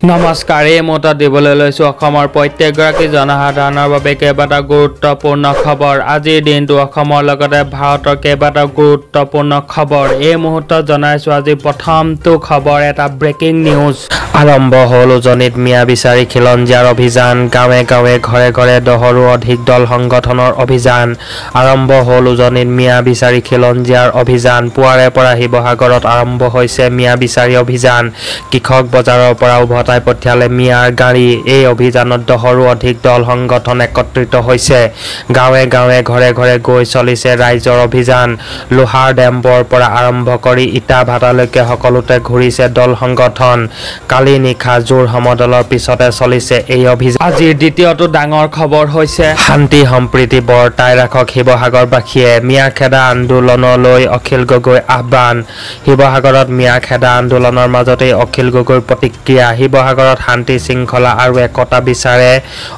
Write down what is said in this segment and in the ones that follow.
নমস্কাৰ এই মুহূৰ্তত দিবলৈ লৈছোঁ অসমৰ প্ৰত্যেকগৰাকী জনসাধাৰণৰ বাবে কেইবাটাও গুৰুত্বপূৰ্ণ খবৰ। আজিৰ দিনটো অসমৰ লগতে ভাৰতৰ কেইবাটাও গুৰুত্বপূৰ্ণ খবৰ এই মুহূৰ্তত জনাইছোঁ। আজি প্ৰথমটো খবৰ এটা ব্ৰেকিং নিউজ। আৰম্ভ হ'ল উজনিত মিয়া বিচাৰি খিলঞ্জীয়াৰ অভিযান। গাঁৱে গাঁৱে ঘৰে ঘৰে 10ৰো অধিক দল সংগঠনৰ অভিযান। আৰম্ভ হ'ল উজনিত মিয়া বিচাৰি খিলঞ্জীয়াৰ অভিযান। পুৱাৰে পৰা শিৱসাগৰত আৰম্ভ হৈছে মিয়া বিচাৰি অভিযান। কৃষক বজাৰৰ পৰা উভতাই পঠিয়ালে মিয়াৰ গাড়ী। এই অভিযানত 10ৰো অধিক দল সংগঠন একত্ৰিত হৈছে। গাঁৱে গাঁৱে ঘৰে ঘৰে গৈ চলিছে ৰাইজৰ অভিযান। লোহাৰ ডেম্পৰ পৰা আৰম্ভ কৰি ইটা ভাটালৈকে সকলোতে ঘূৰিছে দল সংগঠন। কালি নিশা জোৰ সমদলৰ পিছতে চলিছে এই অভিযান। আজিৰ দ্বিতীয়টো ডাঙৰ খবৰ হৈছে শান্তি সম্প্ৰীতি বৰ্তাই ৰাখক শিৱসাগৰবাসীয়ে। মিয়া খেদা আন্দোলনলৈ অখিল গগৈ আহ্বান। শিৱসাগৰত মিয়া খেদা আন্দোলনৰ মাজতেই অখিল গগৈৰ প্ৰতিক্ৰিয়া। শিৱসাগৰত শান্তি শৃংখলা আৰু একতা বিচাৰে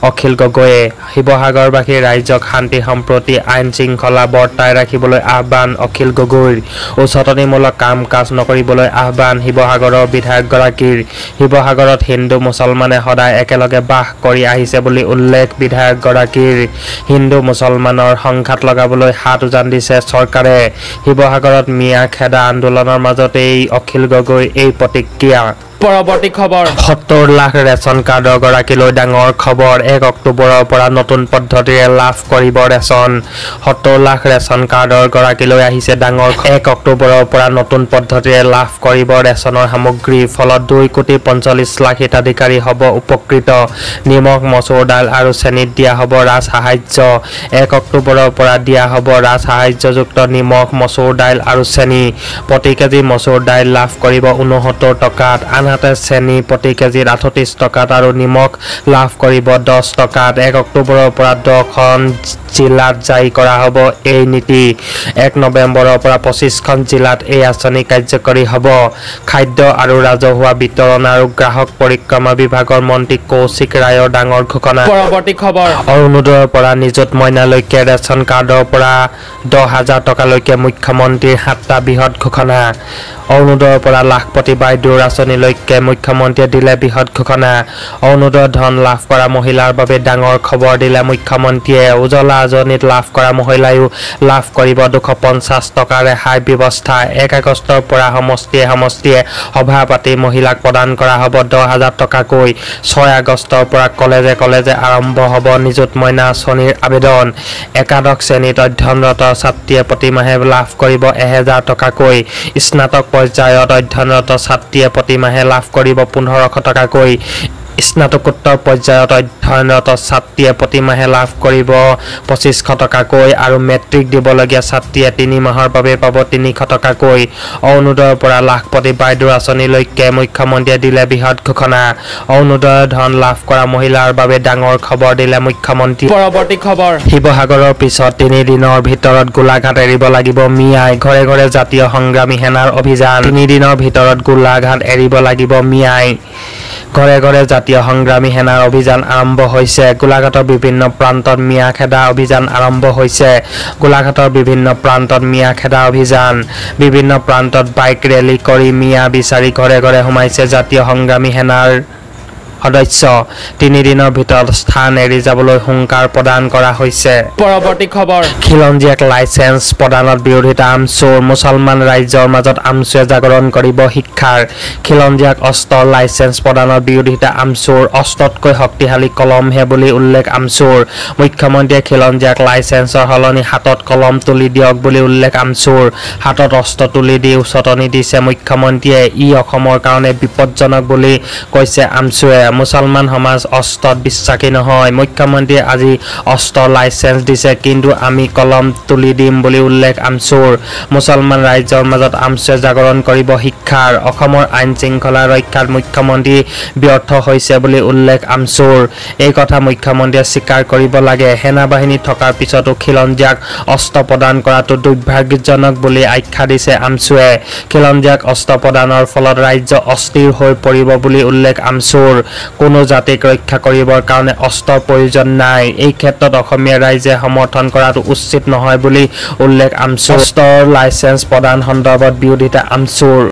অখিল গগৈয়ে। শিৱসাগৰবাসী ৰাইজক শান্তি সম্প্ৰতি আইন শৃংখলা বৰ্তাই ৰাখিবলৈ আহ্বান অখিল গগৈৰ। উচতনিমূলক কাম কাজ নকৰিবলৈ আহ্বান শিৱসাগৰৰ বিধায়কগৰাকীৰ। শিৱসাগৰত হিন্দু মুছলমানে সদায় একেলগে বাস কৰি আহিছে বুলি উল্লেখ বিধায়কগৰাকীৰ। হিন্দু মুছলমানৰ সংঘাত লগাবলৈ হাত উজান দিছে চৰকাৰে। শিৱসাগৰত মিয়া খেদা আন্দোলনৰ মাজতেই অখিল গগৈৰ এই প্ৰতিক্ৰিয়া। পৰৱৰ্তী খবৰ 70 লাখ ৰেচন কাৰ্ডৰ গৰাকীলৈ ডাঙৰ খবৰ। 1 অক্টোবৰৰ পৰা নতুন পদ্ধতিৰে লাভ কৰিব ৰেচন। 70 লাখ ৰেচন কাৰ্ডৰ গৰাকীলৈ আহিছে ডাঙৰ 1 অক্টোবৰৰ পৰা নতুন পদ্ধতিৰে লাভ কৰিব ৰেচনৰ সামগ্ৰী। ফলত 2,45 লাখ হিতাধিকাৰী হ'ব উপকৃত। নিমখ মচুৰ দাইল আৰু চেনিত দিয়া হ'ব ৰাজসাহায্য। 1 অক্টোবৰৰ পৰা দিয়া হ'ব ৰাজসাহায্যযুক্ত নিমখ মচুৰ দাইল আৰু চেনি। প্ৰতি কেজি মচুৰ দাইল লাভ কৰিব 69 টকাত। আনহাতে চেনি প্ৰতি কেজিত 38 টকাত আৰু নিমখ লাভ কৰিব 10 টকাত। 1 অক্টোবৰৰ পৰা 10খন জিলাত জাৰি কৰা হ'ব এই নীতি। 1 নৱেম্বৰৰ পৰা 25খন জিলাত এই আঁচনি কাৰ্যকৰী হ'ব। খাদ্য আৰু ৰাজহুৱা বিতৰণ আৰু গ্ৰাহক পৰিক্ৰমা বিভাগৰ মন্ত্ৰী কৌশিক ৰায়ৰ ডাঙৰ ঘোষণা। পৰৱৰ্তী খবৰ অৰুণোদয়ৰ পৰা নিযুত মইনালৈকে ৰেচন কাৰ্ডৰ পৰা 10,000 টকালৈকে মুখ্যমন্ত্ৰীৰ 7টা বৃহৎ ঘোষণা। অৰুণোদয়ৰ পৰা লাখপতি বাইদেউৰ আঁচনিলৈকে মুখ্যমন্ত্ৰীয়ে দিলে বৃহৎ ঘোষণা। অৰুণোদয়ৰ ধন লাভ কৰা মহিলাৰ বাবে ডাঙৰ খবৰ দিলে মুখ্যমন্ত্ৰীয়ে। উজলা আঁচনিত লাভ কৰা মহিলায়ো লাভ কৰিব 250 টকা ৰেহাই ব্যৱস্থা। 1 আগষ্টৰ পৰা সমষ্টিয়ে সভা পাতি মহিলাক প্ৰদান কৰা হ'ব 10,000 টকাকৈ। 6 আগষ্টৰ পৰা কলেজে আৰম্ভ হ'ব নিযুত মইনা আঁচনিৰ আবেদন। একাদশ শ্ৰেণীত অধ্যয়নৰত ছাত্ৰীয়ে প্ৰতিমাহে লাভ কৰিব 1,000 টকাকৈ। স্নাতক পৰ্যায়ত অধ্যয়নৰত ছাত্ৰীয়ে প্ৰতিমাহে লাভ কৰিব 1,500 টকাকৈ। স্নাতকোত্তৰ পৰ্যায়ত অধ্যয়নৰত ছাত্ৰীয়ে প্ৰতিমাহে লাভ কৰিব 2,500 টকাকৈ আৰু মেট্ৰিক দিবলগীয়া ছাত্ৰীয়ে 3 মাহৰ বাবে পাব 300 টকাকৈ। অৰুণোদয়ৰ পৰা লাখপতি বাইদেউৰ আঁচনিলৈকে মুখ্যমন্ত্ৰীয়ে দিলে বৃহৎ ঘোষণা। অৰুণোদয়ৰ ধন লাভ কৰা মহিলাৰ বাবে ডাঙৰ খবৰ দিলে মুখ্যমন্ত্ৰী। পৰৱৰ্তী খবৰ শিৱসাগৰৰ পিছত 3 দিনৰ ভিতৰত গোলাঘাট এৰিব লাগিব মিয়াই। ঘৰে ঘৰে জাতীয় সংগ্ৰামী সেনাৰ অভিযান। 3 দিনৰ ভিতৰত গোলাঘাট এৰিব লাগিব মিয়াই। ঘৰে ঘৰে জাতীয় সংগ্ৰামী সেনাৰ অভিযান আৰম্ভ হৈছে। গোলাঘাটৰ বিভিন্ন প্ৰান্তত মিয়া খেদা অভিযান আৰম্ভ হৈছে। গোলাঘাটৰ বিভিন্ন প্ৰান্তত মিয়া খেদা অভিযান। বিভিন্ন প্ৰান্তত বাইক ৰেলী কৰি মিয়া বিচাৰি ঘৰে ঘৰে সোমাইছে জাতীয় সংগ্ৰামী সেনাৰ সদস্য। 3 দিনৰ ভিতৰত স্থান এৰি যাবলৈ হুংকাৰ প্ৰদান কৰা হৈছে। পৰৱৰ্তী খবৰ খিলঞ্জীয়াক লাইচেন্স প্ৰদানত বিৰোধিতা আমচুৰ। মুছলমান ৰাইজৰ মাজত আমচুৱে জাগৰণ কৰিব শিক্ষাৰ। খিলঞ্জীয়াক অস্ত্ৰৰ লাইচেন্স প্ৰদানৰ বিৰোধিতা আমচুৰ। অস্ত্ৰতকৈ শক্তিশালী কলমহে বুলি উল্লেখ আমচুৰ। মুখ্যমন্ত্ৰীয়ে খিলঞ্জীয়াক লাইচেন্সৰ সলনি হাতত কলম তুলি দিয়ক বুলি উল্লেখ আমচুৰ। হাতত অস্ত্ৰ তুলি দি উচতনি দিছে মুখ্যমন্ত্ৰীয়ে। ই অসমৰ কাৰণে বিপদজনক বুলি কৈছে আমচুৱে। মুছলমান সমাজ অস্ত্ৰত বিশ্বাসী নহয়। মুখ্যমন্ত্ৰীয়ে আজি অস্ত্ৰৰ লাইচেন্স দিছে কিন্তু আমি কলম তুলি দিম বুলি উল্লেখ আমচুৰ। মুছলমান ৰাইজৰ মাজত আমচুৱে জাগৰণ কৰিব শিক্ষাৰ। অসমৰ আইন শৃংখলা ৰক্ষাত মুখ্যমন্ত্ৰী ব্যৰ্থ হৈছে বুলি উল্লেখ আমচুৰ। এই কথা মুখ্যমন্ত্ৰীয়ে স্বীকাৰ কৰিব লাগে। সেনা বাহিনী থকাৰ পিছতো খিলঞ্জীয়াক অস্ত্ৰ প্ৰদান কৰাটো দুৰ্ভাগ্যজনক বুলি আখ্যা দিছে আমচুৱে। খিলঞ্জীয়াক অস্ত্ৰ প্ৰদানৰ ফলত ৰাজ্য অস্থিৰ হৈ পৰিব বুলি উল্লেখ আমচুৰ। কোনো জাতিক ৰক্ষা কৰিবৰ কাৰণে অস্ত্ৰৰ প্ৰয়োজন নাই। এই ক্ষেত্ৰত অসমীয়া ৰাইজে সমৰ্থন কৰাটো উচিত নহয় বুলি উল্লেখ আমচুৰ। অস্ত্ৰৰ লাইচেন্স প্ৰদান সন্দৰ্ভত বিৰোধিতা আমচুৰ।